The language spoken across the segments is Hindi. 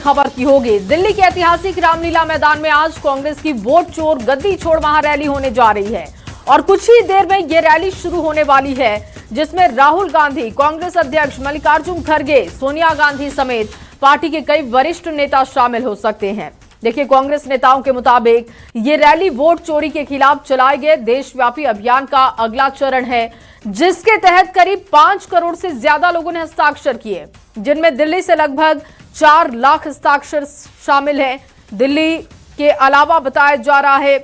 खबर की होगी। दिल्ली के ऐतिहासिक रामलीला मैदान में आज कांग्रेस की वोट चोर गद्दी छोड़ महारैली होने जा रही है और कुछ ही देर में ये रैली शुरू होने वाली है, जिसमें राहुल गांधी, कांग्रेस अध्यक्ष मल्लिकार्जुन खड़गे, सोनिया गांधी समेत पार्टी के कई वरिष्ठ नेता शामिल हो सकते हैं। देखिए, कांग्रेस नेताओं के मुताबिक ये रैली वोट चोरी के खिलाफ चलाए गए देशव्यापी अभियान का अगला चरण है, जिसके तहत करीब 5 करोड़ से ज्यादा लोगों ने हस्ताक्षर किए, जिनमें दिल्ली से लगभग 4 लाख हस्ताक्षर शामिल हैं। दिल्ली के अलावा बताया जा रहा है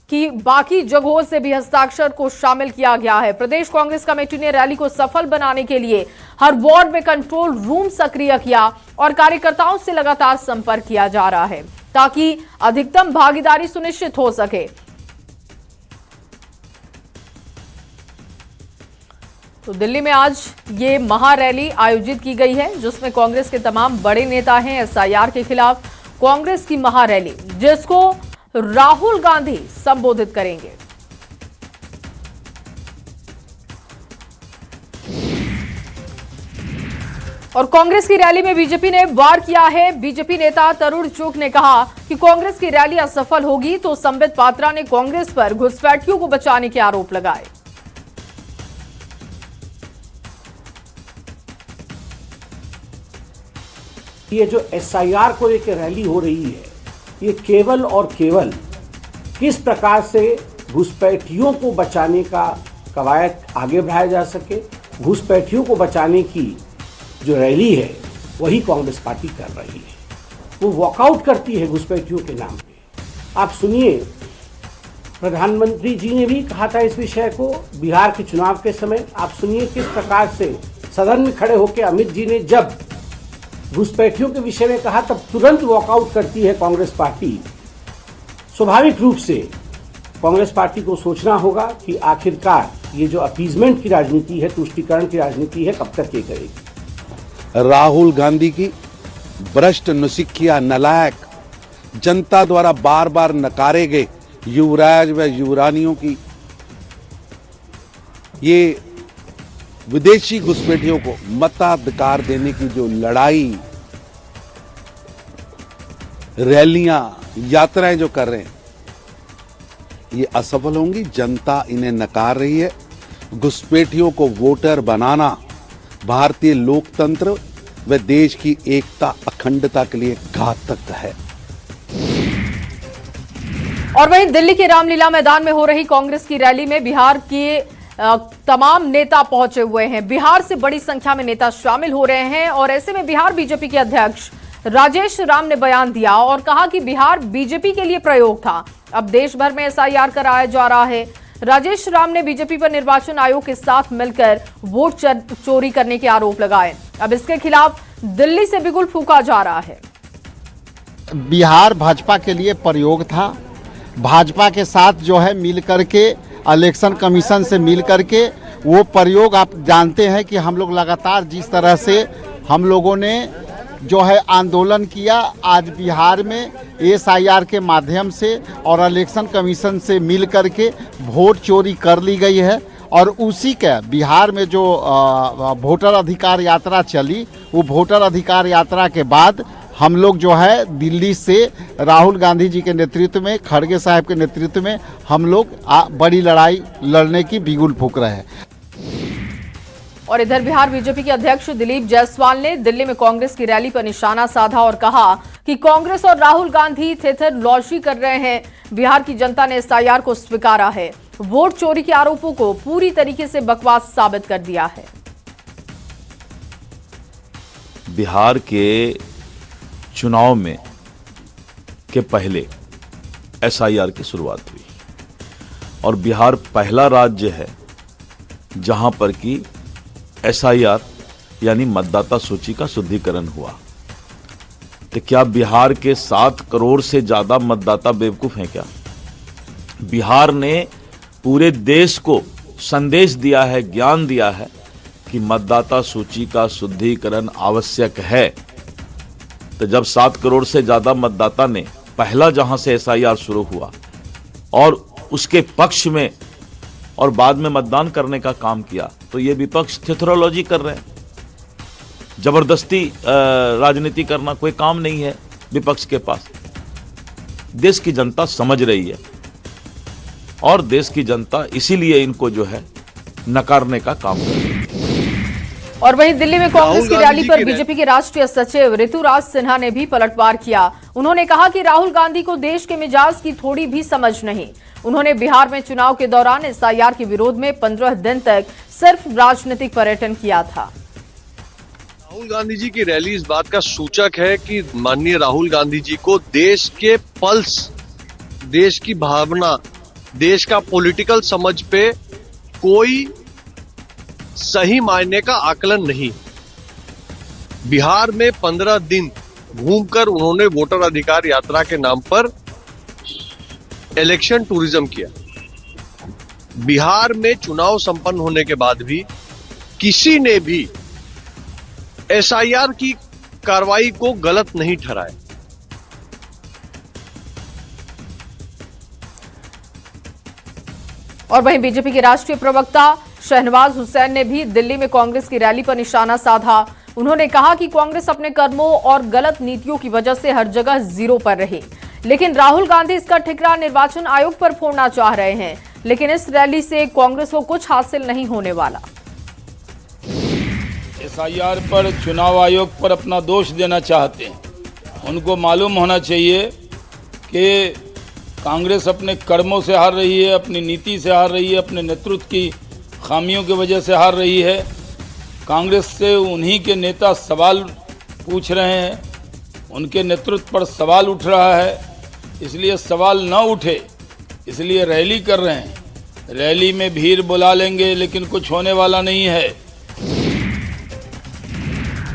कि बाकी जगहों से भी हस्ताक्षर को शामिल किया गया है। प्रदेश कांग्रेस कमेटी ने रैली को सफल बनाने के लिए हर वार्ड में कंट्रोल रूम सक्रिय किया और कार्यकर्ताओं से लगातार संपर्क किया जा रहा है ताकि अधिकतम भागीदारी सुनिश्चित हो सके। तो दिल्ली में आज ये महारैली आयोजित की गई है, जिसमें कांग्रेस के तमाम बड़े नेता हैं। एसआईआर के खिलाफ कांग्रेस की महारैली, जिसको राहुल गांधी संबोधित करेंगे। और कांग्रेस की रैली में बीजेपी ने वार किया है। बीजेपी नेता तरुण चुग ने कहा कि कांग्रेस की रैली असफल होगी तो संबित पात्रा ने कांग्रेस पर घुसपैठियों को बचाने के आरोप लगाए। ये जो एसआईआर को लेकर रैली हो रही है, ये केवल और केवल किस प्रकार से घुसपैठियों को बचाने का कवायद आगे बढ़ाया जा सके, घुसपैठियों को बचाने की जो रैली है वही कांग्रेस पार्टी कर रही है। वो वॉकआउट करती है घुसपैठियों के नाम पे। आप सुनिए, प्रधानमंत्री जी ने भी कहा था इस विषय को बिहार के चुनाव के समय। आप सुनिए किस प्रकार से सदन में खड़े होकर अमित जी ने जब घुसपैठियों के विषय में कहा, तब तुरंत वॉकआउट करती है कांग्रेस पार्टी। स्वाभाविक रूप से कांग्रेस पार्टी को सोचना होगा कि आखिरकार ये जो अपीजमेंट की राजनीति है, तुष्टीकरण की राजनीति है, कब तक ये करेगी। राहुल गांधी की भ्रष्ट, नुसिखिया, नालायक, जनता द्वारा बार बार नकारे गए युवराज व युवरानियों की ये विदेशी घुसपैठियों को मताधिकार देने की जो लड़ाई, रैलियां, यात्राएं जो कर रहे हैं, ये असफल होंगी। जनता इन्हें नकार रही है। घुसपैठियों को वोटर बनाना भारतीय लोकतंत्र व देश की एकता, अखंडता के लिए घातक है। और वहीं दिल्ली के रामलीला मैदान में हो रही कांग्रेस की रैली में बिहार के तमाम नेता पहुंचे हुए हैं। बिहार से बड़ी संख्या में नेता शामिल हो रहे हैं और ऐसे में बिहार बीजेपी के अध्यक्ष राजेश राम ने बयान दिया और कहा कि बिहार बीजेपी के लिए प्रयोग था, अब देश भर में एसआईआर कराया जा रहा है। राजेश राम ने बीजेपी पर निर्वाचन आयोग के साथ मिलकर वोट चोरी करने के आरोप लगाए। अब इसके खिलाफ दिल्ली से बिगुल फूंका जा रहा है। बिहार भाजपा के लिए प्रयोग था। भाजपा के साथ जो है मिल करके, इलेक्शन कमीशन से मिल करके वो प्रयोग, आप जानते हैं कि हम लोग लगातार जिस तरह से हम लोगों ने जो है आंदोलन किया, आज बिहार में एसआईआर के माध्यम से और इलेक्शन कमीशन से मिल करके वोट चोरी कर ली गई है। और उसी के बिहार में जो वोटर अधिकार यात्रा चली, वो वोटर अधिकार यात्रा के बाद हम लोग जो है दिल्ली से राहुल गांधी जी के नेतृत्व में, खड़गे साहब के नेतृत्व में हम लोग बड़ी लड़ाई लड़ने की बिगुल फूंक रहे हैं। और इधर बिहार बीजेपी के अध्यक्ष दिलीप जायसवाल ने दिल्ली में कांग्रेस की रैली पर निशाना साधा और कहा कि कांग्रेस और राहुल गांधी थेथरलॉजी कर रहे हैं। बिहार की जनता ने एसआईआर को स्वीकारा है, वोट चोरी के आरोपों को पूरी तरीके से बकवास साबित कर दिया है। बिहार के चुनाव में के पहले एसआईआर की शुरुआत हुई और बिहार पहला राज्य है जहां पर कि एसआईआर यानी मतदाता सूची का शुद्धिकरण हुआ। तो क्या बिहार के 7 करोड़ से ज्यादा मतदाता बेवकूफ हैं क्या? बिहार ने पूरे देश को संदेश दिया है, ज्ञान दिया है कि मतदाता सूची का शुद्धिकरण आवश्यक है। तो जब 7 करोड़ से ज्यादा मतदाता ने पहला जहां से एसआईआर शुरू हुआ और उसके पक्ष में और बाद में मतदान करने का काम किया, तो ये विपक्ष थेथरोलॉजी कर रहे हैं। जबरदस्ती राजनीति करना कोई काम नहीं है। विपक्ष के पास। देश की जनता समझ रही है और देश की जनता इसीलिए इनको जो है नकारने का काम कर रही है। और वहीं दिल्ली में कांग्रेस की रैली पर बीजेपी के राष्ट्रीय सचिव ऋतुराज सिन्हा ने भी पलटवार किया। उन्होंने कहा कि राहुल गांधी को देश के मिजाज की थोड़ी भी समझ नहीं। उन्होंने बिहार में चुनाव के दौरान एसआईआर के विरोध में 15 दिन तक सिर्फ राजनीतिक पर्यटन किया था। राहुल गांधी जी की रैली इस बात का सूचक है कि माननीय राहुल गांधी जी को देश के पल्स, देश की भावना, देश का पॉलिटिकल समझ पे कोई सही मायने का आकलन नहीं। बिहार में 15 दिन घूमकर उन्होंने वोटर अधिकार यात्रा के नाम पर इलेक्शन टूरिज्म किया। बिहार में चुनाव संपन्न होने के बाद भी किसी ने भी एसआईआर की कार्रवाई को गलत नहीं ठहराया। और वहीं बीजेपी के राष्ट्रीय प्रवक्ता शहनवाज हुसैन ने भी दिल्ली में कांग्रेस की रैली पर निशाना साधा। उन्होंने कहा कि कांग्रेस अपने कर्मों और गलत नीतियों की वजह से हर जगह जीरो पर रही, लेकिन राहुल गांधी इसका ठिकरा निर्वाचन आयोग पर फोड़ना चाह रहे हैं। लेकिन इस रैली से कांग्रेस को कुछ हासिल नहीं होने वाला। एसआईआर पर चुनाव आयोग पर अपना दोष देना चाहते हैं। उनको मालूम होना चाहिए कि कांग्रेस अपने कर्मों से हार रही है, अपनी नीति से हार रही है, अपने नेतृत्व की खामियों की वजह से हार रही है। कांग्रेस से उन्हीं के नेता सवाल पूछ रहे हैं, उनके नेतृत्व पर सवाल उठ रहा है। इसलिए सवाल न उठे इसलिए रैली कर रहे हैं। रैली में भीड़ बुला लेंगे लेकिन कुछ होने वाला नहीं है।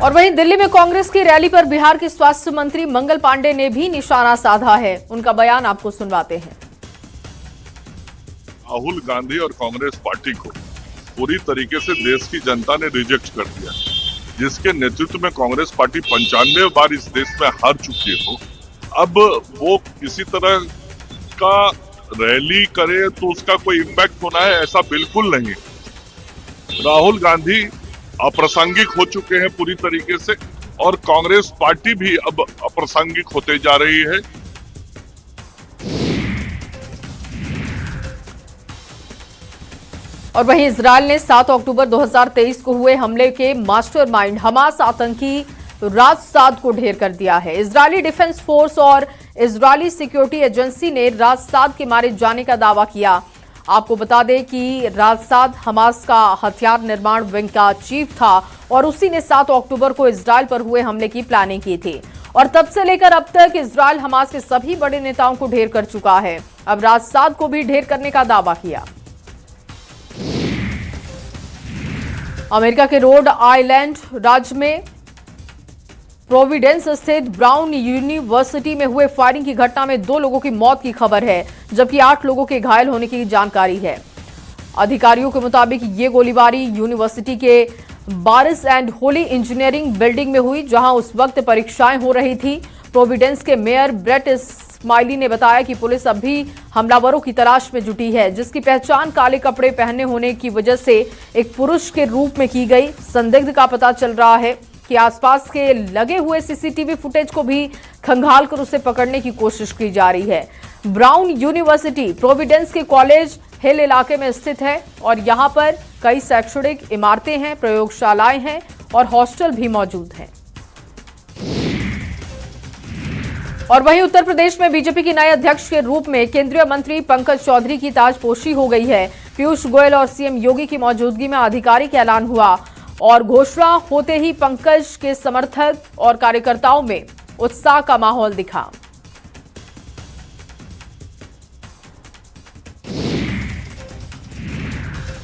और वहीं दिल्ली में कांग्रेस की रैली पर बिहार के स्वास्थ्य मंत्री मंगल पांडे ने भी निशाना साधा है। उनका बयान आपको सुनवाते हैं। राहुल गांधी और कांग्रेस पार्टी को पूरी तरीके से देश की जनता ने रिजेक्ट कर दिया, जिसके नेतृत्व में कांग्रेस पार्टी 95 बार इस देश में हार चुकी हो। अब वो किसी तरह का रैली करे तो उसका कोई इम्पैक्ट होना है, ऐसा बिल्कुल नहीं। राहुल गांधी अप्रासंगिक हो चुके हैं पूरी तरीके से और कांग्रेस पार्टी भी अब अप्रासंगिक होते जा रही है। और वहीं इजरायल ने 7 अक्टूबर 2023 को हुए हमले के मास्टरमाइंड हमास आतंकी राज साद को ढेर कर दिया है। इजरायली डिफेंस फोर्स और इजरायली सिक्योरिटी एजेंसी ने राज साद के मारे जाने का दावा किया। आपको बता दें कि राज साद हमास का हथियार निर्माण विंग का चीफ था और उसी ने 7 अक्टूबर को इजरायल पर हुए हमले की प्लानिंग की थी। और तब से लेकर अब तक इजरायल हमास के सभी बड़े नेताओं को ढेर कर चुका है। अब राज साद को भी ढेर करने का दावा किया। अमेरिका के रोड आइलैंड राज्य में प्रोविडेंस स्थित ब्राउन यूनिवर्सिटी में हुए फायरिंग की घटना में 2 लोगों की मौत की खबर है, जबकि 8 लोगों के घायल होने की जानकारी है। अधिकारियों के मुताबिक ये गोलीबारी यूनिवर्सिटी के बारिस एंड होली इंजीनियरिंग बिल्डिंग में हुई, जहां उस वक्त परीक्षाएं हो रही थी। प्रोविडेंस के मेयर ब्रेट स्माइली ने बताया कि पुलिस अभी हमलावरों की तलाश में जुटी है, जिसकी पहचान काले कपड़े पहने होने की वजह से एक पुरुष के रूप में की गई। संदिग्ध का पता चल रहा है कि आसपास के लगे हुए सीसीटीवी फुटेज को भी खंगालकर उसे पकड़ने की कोशिश की जा रही है। ब्राउन यूनिवर्सिटी प्रोविडेंस के कॉलेज हिल इलाके में स्थित है और यहां पर कई शैक्षणिक इमारतें हैं, प्रयोगशालाएं हैं और हॉस्टल भी मौजूद हैं। और वहीं उत्तर प्रदेश में बीजेपी के नए अध्यक्ष के रूप में केंद्रीय मंत्री पंकज चौधरी की ताजपोशी हो गई है। पीयूष गोयल और सीएम योगी की मौजूदगी में आधिकारिक ऐलान हुआ और घोषणा होते ही पंकज के समर्थक और कार्यकर्ताओं में उत्साह का माहौल दिखा।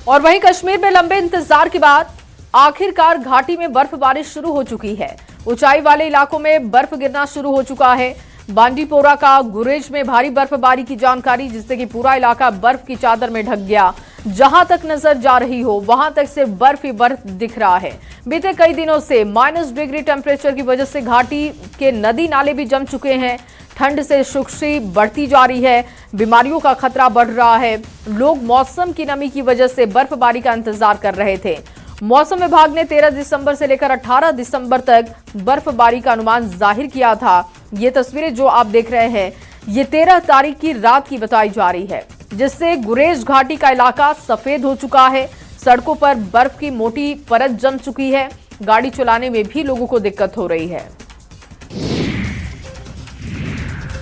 और वहीं कश्मीर में लंबे इंतजार के बाद आखिरकार घाटी में बर्फबारी शुरू हो चुकी है। ऊंचाई वाले इलाकों में बर्फ गिरना शुरू हो चुका है। बांडीपोरा का गुरेज में भारी बर्फबारी की जानकारी, जिससे कि पूरा इलाका बर्फ की चादर में ढक गया। जहां तक नजर जा रही हो वहां तक से बर्फ ही बर्फ दिख रहा है। बीते कई दिनों से -डिग्री टेम्परेचर की वजह से घाटी के नदी नाले भी जम चुके हैं। ठंड से शुष्की बढ़ती जा रही है, बीमारियों का खतरा बढ़ रहा है। लोग मौसम की नमी की वजह से बर्फबारी का इंतजार कर रहे थे। मौसम विभाग ने 13 दिसंबर से लेकर 18 दिसंबर तक बर्फबारी का अनुमान जाहिर किया था। ये तस्वीरें जो आप देख रहे हैं ये 13 तारीख की रात की बताई जा रही है, जिससे गुरेज घाटी का इलाका सफेद हो चुका है। सड़कों पर बर्फ की मोटी परत जम चुकी है। गाड़ी चलाने में भी लोगों को दिक्कत हो रही है।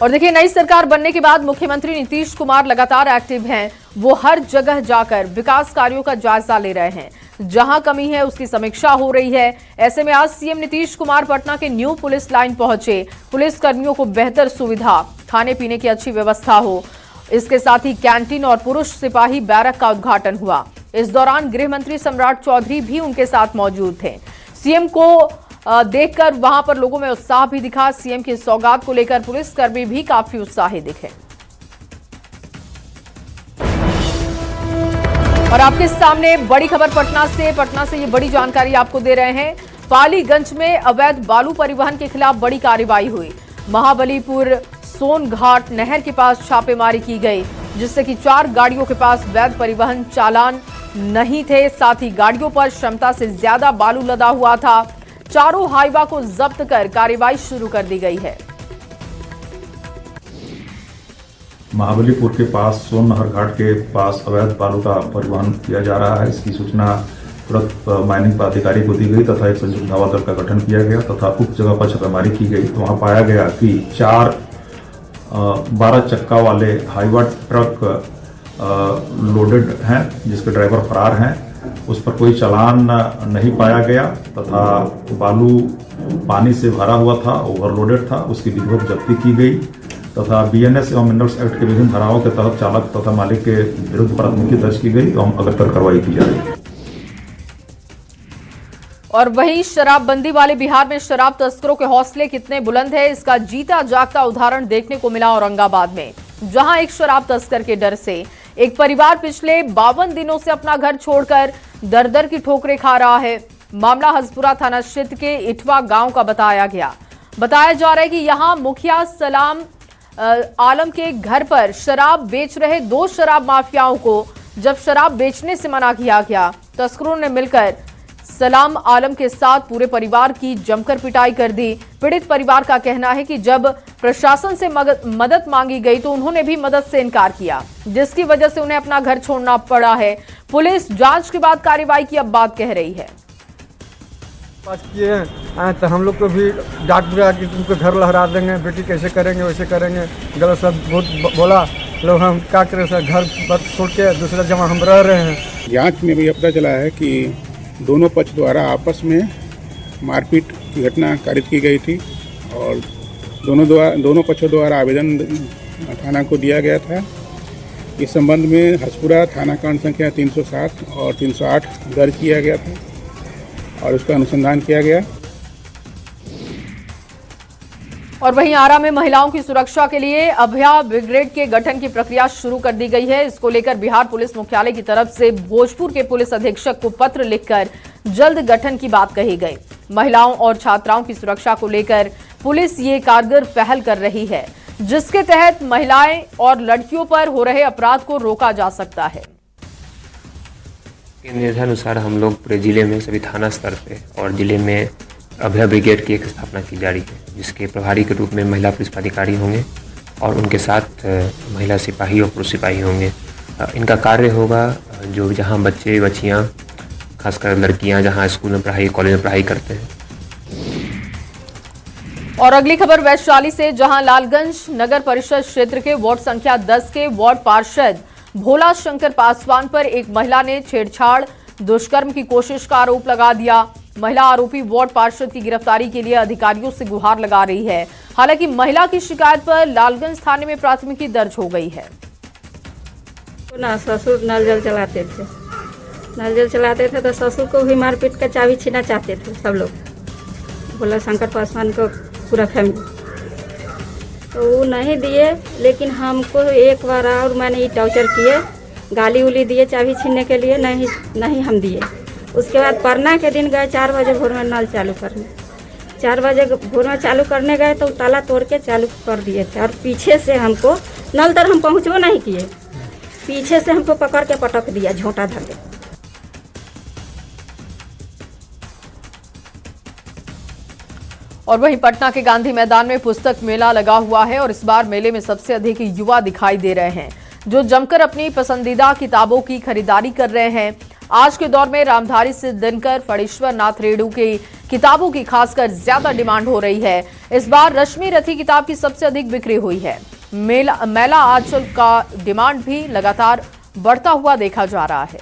और देखिए, नई सरकार बनने के बाद मुख्यमंत्री नीतीश कुमार लगातार एक्टिव हैं। वो हर जगह जाकर विकास कार्यों का जायजा ले रहे हैं। जहां कमी है उसकी समीक्षा हो रही है। ऐसे में आज सीएम नीतीश कुमार पटना के न्यू पुलिस लाइन पहुंचे। पुलिस कर्मियों को बेहतर सुविधा, खाने पीने की अच्छी व्यवस्था हो, इसके साथ ही कैंटीन और पुरुष सिपाही बैरक का उद्घाटन हुआ। इस दौरान गृह मंत्री सम्राट चौधरी भी उनके साथ मौजूद थे। सीएम को देखकर वहां पर लोगों में उत्साह भी दिखा। सीएम की सौगात को लेकर पुलिसकर्मी भी काफी उत्साहित दिखे। और आपके सामने बड़ी खबर पटना से ये बड़ी जानकारी आपको दे रहे हैं। पालीगंज में अवैध बालू परिवहन के खिलाफ बड़ी कार्रवाई हुई। महाबलीपुर सोनघाट नहर के पास छापेमारी की गई, जिससे कि 4 गाड़ियों के पास वैध परिवहन चालान नहीं थे। साथ ही गाड़ियों पर क्षमता से ज्यादा बालू लदा हुआ था। चारों हाईवा को जब्त कर कार्रवाई शुरू कर दी गई है। महाबलीपुर के पास सोन नहर घाट के पास अवैध बालू का परिवहन किया जा रहा है। इसकी सूचना तुरंत माइनिंग पदाधिकारी को दी गई तथा एक संयुक्त धावा दल का गठन किया गया तथा उक्त जगह पर छापेमारी की गई। तो वहां पाया गया कि 12 चक्का वाले हाईवा ट्रक लोडेड हैं, जिसके ड्राइवर फरार हैं। उस पर कोई चालान नहीं पाया गया तथा बालू पानी से भरा हुआ था, ओवरलोडेड था। उसकी विधिवत जब्ती की गई तथा बीएनएस एवं मिनरल्स एक्ट के विभिन्न धाराओं के तहत चालक तथा मालिक के विरुद्ध प्राथमिकी दर्ज की गई एवं अग्रतर कार्रवाई की जा रही है। और वहीं शराबबंदी वाले बिहार में शराब तस्करों के हौसले कितने बुलंद है, इसका जीता जागता उदाहरण देखने को मिला औरंगाबाद में, जहां एक शराब तस्कर के डर से एक परिवार पिछले 52 दिनों से अपना घर छोड़कर दर-दर की ठोकरें खा रहा है। मामला हसपुरा थाना क्षेत्र के इटवा गांव का बताया जा रहा है कि यहां मुखिया सलाम आलम के घर पर शराब बेच रहे 2 शराब माफियाओं को जब शराब बेचने से मना किया गया, तस्करों ने मिलकर सलाम आलम के साथ पूरे परिवार की जमकर पिटाई कर दी। पीड़ित परिवार का कहना है कि जब प्रशासन से मदद मांगी गई तो उन्होंने भी मदद से इनकार किया, जिसकी वजह से उन्हें अपना घर छोड़ना पड़ा है। पुलिस जांच के बाद कार्रवाई की अब बात कह रही है। पास किए हैं तो हम लोग को भी डांट दिया कि तुमको घर लहरा देंगे, बेटी कैसे करेंगे वैसे करेंगे, गलत सब बहुत बोला। लोग हम क्या करें सर, घर पर छोड़ के दूसरा जगह हम रह रहे हैं। जांच में भी पता चला है कि दोनों पक्ष द्वारा आपस में मारपीट की घटना कारित की गई थी और दोनों पक्षों द्वारा आवेदन थाना को दिया गया था। इस संबंध में हसपुरा थाना कांड संख्या 307 और 308 दर्ज किया गया था और उसका अनुसंधान किया गया। और वहीं आरा में महिलाओं की सुरक्षा के लिए अभया ब्रिगेड के गठन की प्रक्रिया शुरू कर दी गई है। इसको लेकर बिहार पुलिस मुख्यालय की तरफ से भोजपुर के पुलिस अधीक्षक को पत्र लिखकर जल्द गठन की बात कही गई। महिलाओं और छात्राओं की सुरक्षा को लेकर पुलिस ये कारगर पहल कर रही है, जिसके तहत महिलाएं और लड़कियों पर हो रहे अपराध को रोका जा सकता है। के निर्देशानुसार हम लोग पूरे जिले में सभी थाना स्तर पे और जिले में अभय ब्रिगेड की एक स्थापना की जा रही है, जिसके प्रभारी के रूप में महिला पुलिस पदाधिकारी होंगे और उनके साथ महिला सिपाही और पुरुष सिपाही होंगे। इनका कार्य होगा जो जहां बच्चे बच्चियां खासकर लड़कियां जहां स्कूल में पढ़ाई कॉलेज में पढ़ाई करते हैं। और अगली खबर वैशाली से, जहां लालगंज नगर परिषद क्षेत्र के वार्ड संख्या 10 के वार्ड पार्षद भोला शंकर पासवान पर एक महिला ने छेड़छाड़ दुष्कर्म की कोशिश का आरोप लगा दिया। महिला आरोपी वार्ड पार्षद की गिरफ्तारी के लिए अधिकारियों से गुहार लगा रही है। हालांकि महिला की शिकायत पर लालगंज थाने में प्राथमिकी दर्ज हो गई है। ना ससुर नल जल चलाते थे तो ससुर को भी मारपीट कर चाबी छीना चाहते थे सब लोग, भोला शंकर पासवान को पूरा फैमिली, तो वो नहीं दिए। लेकिन हमको एक बार और मैंने ये टॉर्चर किए, गाली उली दिए चाबी छीनने के लिए, नहीं हम दिए। उसके बाद परना के दिन गए 4 बजे भोर में नल चालू करने, 4 बजे भोर में चालू करने गए तो ताला तोड़ के चालू कर दिए थे। और पीछे से हमको नल तक हम पहुँचो नहीं किए, पीछे से हमको पकड़ के पटक दिया झोंटा धर के। और वहीं पटना के गांधी मैदान में पुस्तक मेला लगा हुआ है और इस बार मेले में सबसे अधिक युवा दिखाई दे रहे हैं जो जमकर अपनी पसंदीदा किताबों की खरीदारी कर रहे हैं। आज के दौर में रामधारी से दिनकर फणीश्वर नाथ रेणु की किताबों की खासकर ज्यादा डिमांड हो रही है। इस बार रश्मि रथी किताब की सबसे अधिक बिक्री हुई है। मेला आंचल का डिमांड भी लगातार बढ़ता हुआ देखा जा रहा है।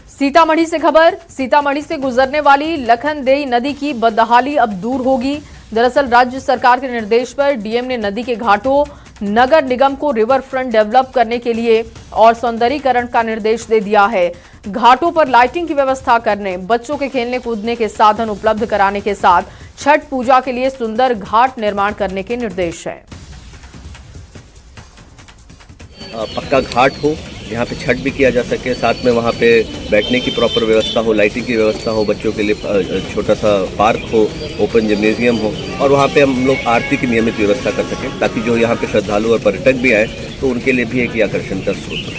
सीतामढ़ी से खबर, सीतामढ़ी से गुजरने वाली लखनदेई नदी की बदहाली अब दूर होगी। दरअसल राज्य सरकार के निर्देश पर डीएम ने नदी के घाटों नगर निगम को रिवर फ्रंट डेवलप करने के लिए और सौंदर्यीकरण का निर्देश दे दिया है। घाटों पर लाइटिंग की व्यवस्था करने, बच्चों के खेलने कूदने के साधन उपलब्ध कराने के साथ छठ पूजा के लिए सुंदर घाट निर्माण करने के निर्देश है। पक्का घाट हो जहाँ पे छठ भी किया जा सके, साथ में वहाँ पे बैठने की प्रॉपर व्यवस्था हो, लाइटिंग की व्यवस्था हो, बच्चों के लिए छोटा सा पार्क हो, ओपन जिम्नेजियम हो और वहाँ पे हम लोग आरती की नियमित व्यवस्था कर सकें ताकि जो यहाँ पे श्रद्धालु और पर्यटक भी आए तो उनके लिए भी एक आकर्षण का स्रोत हो।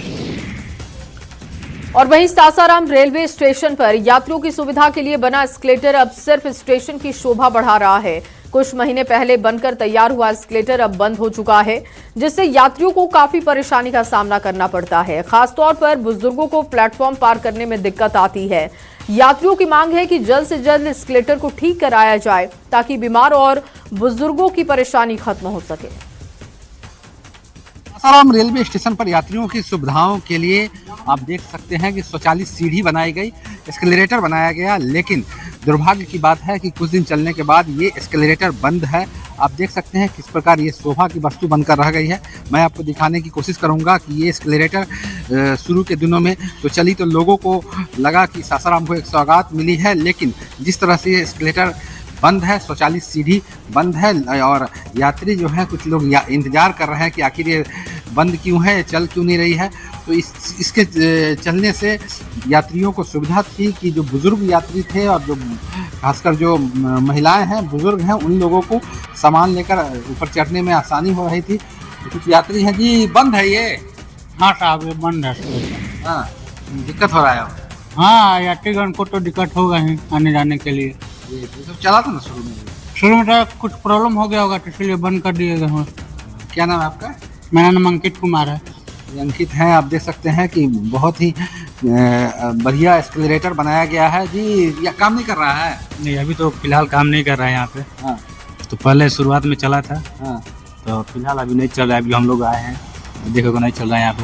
और वहीं सासाराम रेलवे स्टेशन पर यात्रियों की सुविधा के लिए बना एस्केलेटर अब सिर्फ स्टेशन की शोभा बढ़ा रहा है। कुछ महीने पहले बनकर तैयार हुआ एस्केलेटर अब बंद हो चुका है, जिससे यात्रियों को काफी परेशानी का सामना करना पड़ता है। खासतौर पर बुजुर्गों को प्लेटफॉर्म पार करने में दिक्कत आती है। यात्रियों की मांग है कि जल्द से जल्द एस्केलेटर को ठीक कराया जाए ताकि बीमार और बुजुर्गों की परेशानी खत्म हो सके। सासाराम रेलवे स्टेशन पर यात्रियों की सुविधाओं के लिए आप देख सकते हैं कि स्वचालित सीढ़ी बनाई गई, एस्केलेटर बनाया गया, लेकिन दुर्भाग्य की बात है कि कुछ दिन चलने के बाद ये एस्केलेटर बंद है। आप देख सकते हैं किस प्रकार ये शोभा की वस्तु बनकर रह गई है। मैं आपको दिखाने की कोशिश करूंगा कि ये एस्केलेटर शुरू के दिनों में तो चली तो लोगों को लगा कि सासाराम को एक सौगात मिली है, लेकिन जिस तरह से ये एस्केलेटर बंद है, स्वचालित सीढ़ी बंद है और यात्री जो है कुछ लोग इंतजार कर रहे हैं कि आखिर ये बंद क्यों है, चल क्यों नहीं रही है। तो इसके चलने से यात्रियों को सुविधा थी कि जो बुजुर्ग यात्री थे और जो खासकर जो महिलाएं हैं, बुजुर्ग हैं, उन लोगों को सामान लेकर ऊपर चढ़ने में आसानी हो रही थी। तो कुछ यात्री हैं जी, बंद है ये? हाँ साहब, ये बंद है। हाँ, दिक्कत हो रहा है? हाँ, यात्रीगण को तो दिक्कत होगा ही आने जाने के लिए। ये तो चला था ना शुरू में तो कुछ प्रॉब्लम हो गया होगा तो इसलिए बंद कर दिए गए। क्या नाम है आपका? मेरा नाम अंकित कुमार है। अंकित हैं, आप देख सकते हैं कि बहुत ही बढ़िया एस्केलेटर बनाया गया है जी। या काम नहीं कर रहा है? नहीं, अभी तो फिलहाल काम नहीं कर रहा है यहाँ पे। हाँ, तो पहले शुरुआत में चला था। हाँ, तो फिलहाल अभी नहीं चल रहा है। अभी हम लोग आए हैं, देखो नहीं चल रहा है यहाँ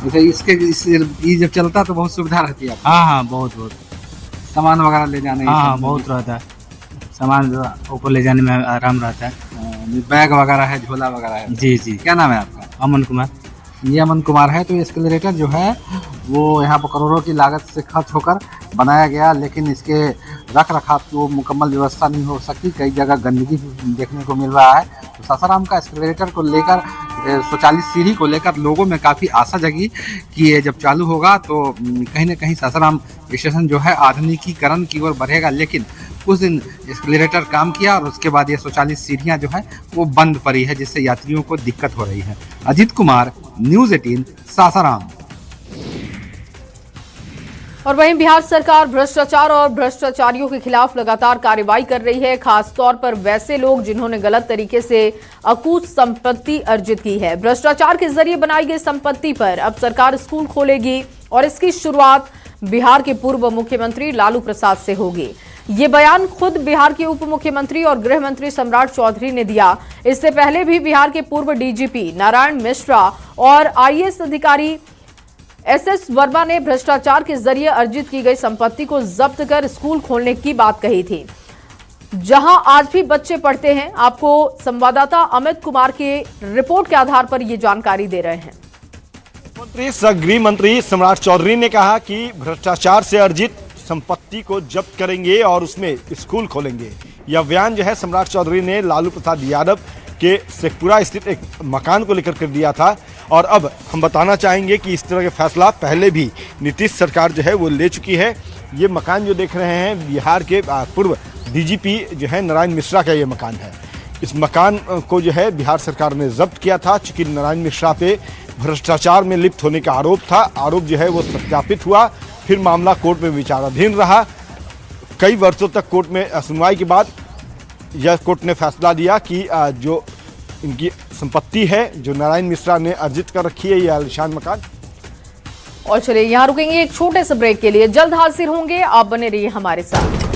पे। इसके जब चलता तो बहुत सुविधा रहती है। हाँ हाँ, बहुत सामान वगैरह ले जाने। हाँ, बहुत रहता है सामान, जो ऊपर ले जाने में आराम रहता है। बैग वगैरह है, झोला वगैरह है। जी जी। क्या नाम है आपका? अमन कुमार। ये अमन कुमार है। तो एस्केलेटर जो है वो यहाँ पर करोड़ों की लागत से खर्च होकर बनाया गया, लेकिन इसके रख रखाव की वो मुकम्मल व्यवस्था नहीं हो सकती। कई जगह गंदगी देखने को मिल रहा है। तो सासाराम का एस्केलेटर को लेकर, स्वचालित सीढ़ी को लेकर लोगों में काफ़ी आशा जगी कि ये जब चालू होगा तो कहीं ना कहीं सासाराम स्टेशन जो है आधुनिकीकरण की ओर बढ़ेगा। लेकिन कुछ दिन एस्केलेटर काम किया और उसके बाद ये स्वचालित सीढ़ियाँ जो है वो बंद पड़ी है, जिससे यात्रियों को दिक्कत हो रही है। अजीत कुमार, न्यूज़ 18, सासाराम। और वहीं बिहार सरकार भ्रष्टाचार और भ्रष्टाचारियों के खिलाफ लगातार कार्रवाई कर रही है, खासतौर पर वैसे लोग जिन्होंने गलत तरीके से अकूत संपत्ति अर्जित की है। भ्रष्टाचार के जरिए बनाई गई संपत्ति पर अब सरकार स्कूल खोलेगी और इसकी शुरुआत बिहार के पूर्व मुख्यमंत्री लालू प्रसाद से होगी। ये बयान खुद बिहार के उप मुख्यमंत्री और गृह मंत्री सम्राट चौधरी ने दिया। इससे पहले भी बिहार के पूर्व डीजीपी नारायण मिश्रा और आईएएस अधिकारी एसएस वर्मा ने भ्रष्टाचार के जरिए अर्जित की गई संपत्ति को जब्त कर स्कूल खोलने की बात कही थी, जहां आज भी बच्चे पढ़ते हैं। आपको संवाददाता अमित कुमार के रिपोर्ट के आधार पर ये जानकारी दे रहे हैं। गृह मंत्री सम्राट चौधरी ने कहा कि भ्रष्टाचार से अर्जित संपत्ति को जब्त करेंगे और उसमें स्कूल खोलेंगे। यह बयान जो है सम्राट चौधरी ने लालू प्रसाद यादव के शेखपुरा स्थित एक मकान को लेकर कर दिया था। और अब हम बताना चाहेंगे कि इस तरह के फैसला पहले भी नीतीश सरकार जो है वो ले चुकी है। ये मकान जो देख रहे हैं बिहार के पूर्व डीजीपी जो है नारायण मिश्रा का ये मकान है। इस मकान को जो है बिहार सरकार ने जब्त किया था, चूंकि नारायण मिश्रा पे भ्रष्टाचार में लिप्त होने का आरोप था। आरोप जो है वो सत्यापित हुआ, फिर मामला कोर्ट में विचाराधीन रहा। कई वर्षों तक कोर्ट में सुनवाई के बाद यह कोर्ट ने फैसला दिया कि जो इनकी संपत्ति है, जो नारायण मिश्रा ने अर्जित कर रखी है, यह आलीशान मकान। और चलिए यहाँ रुकेंगे एक छोटे से ब्रेक के लिए, जल्द हाजिर होंगे, आप बने रहिए हमारे साथ।